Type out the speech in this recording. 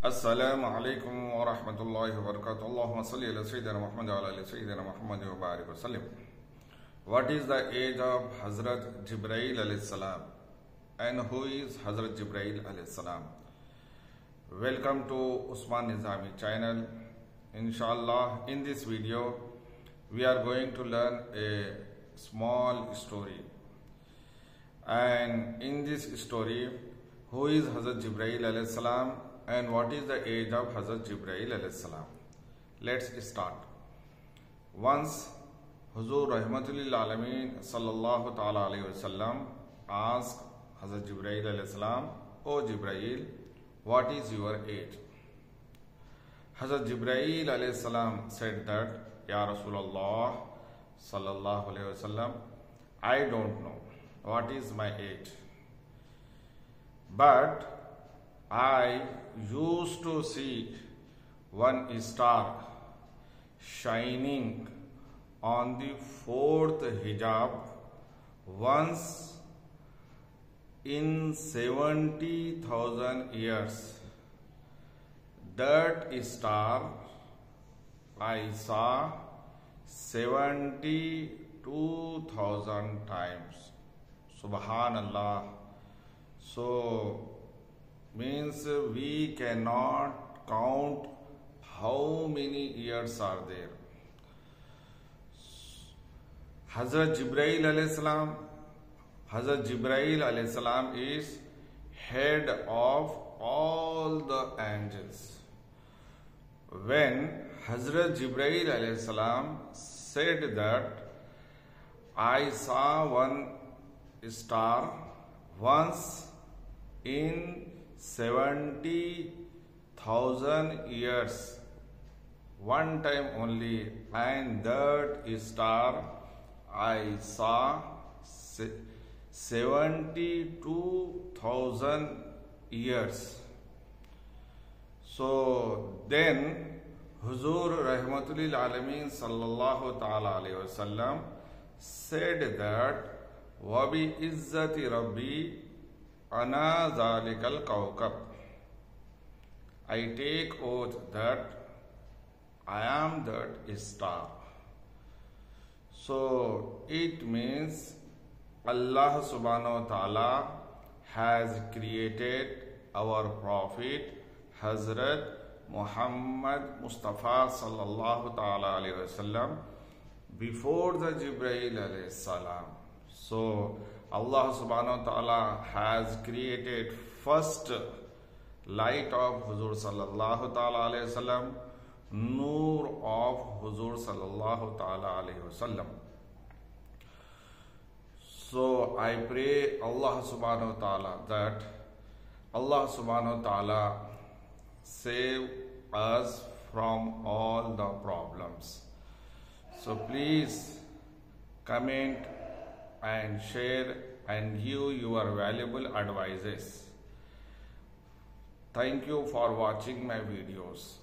Assalamu alaikum wa rahmatullahi wa barakatuh. Allahumma salli ala Sayyidina Muhammad wa ala Sayyidina Muhammad wa barik wa sallim. What is the age of Hazrat Jibreel alayhi salam? And who is Hazrat Jibreel alayhi salam? Welcome to Usman Nizami channel. Inshallah, in this video, we are going to learn a small story. And in this story, who is Hazrat Jibreel alayhi salam and what is the age of Hazrat Jibreel alayhi salam? Let's start. Once Huzur Rahmatul Alameen sallallahu ta'ala alayhi wasallam asked Hazrat Jibreel alayhi salam, O Jibreel, what is your age? Hazrat Jibreel alayhi salam said that, Ya Rasulullah sallallahu alayhi wasallam, I don't know what is my age, but I used to see one star shining on the fourth hijab once in 70,000 years. That star I saw 72,000 times. Subhanallah. So means we cannot count how many years are there. Hazrat Jibreel alayhi salam is head of all the angels. When Hazrat Jibreel alayhi salam said that I saw one star once in 70,000 years, one time only, and that star I saw 72,000 years. So then Huzur Rahmatul Alameen sallallahu ta'ala alayhi wasallam said that Wabi izzati Rabbi Ana zalikal kawkab. I take oath that I am that star. So it means Allah subhanahu wa ta'ala has created our Prophet Hazrat Muhammad Mustafa sallallahu ta'ala alayhi wasallam before the Jibreel alayhi salam. So Allah subhanahu wa ta'ala has created first light of Huzur sallallahu ta'ala alayhi wasallam, Noor of Huzur sallallahu ta'ala alayhi wasallam. So I pray Allah subhanahu wa ta'ala that Allah subhanahu wa ta'ala save us from all the problems. So please comment and share and give your valuable advices. Thank you for watching my videos.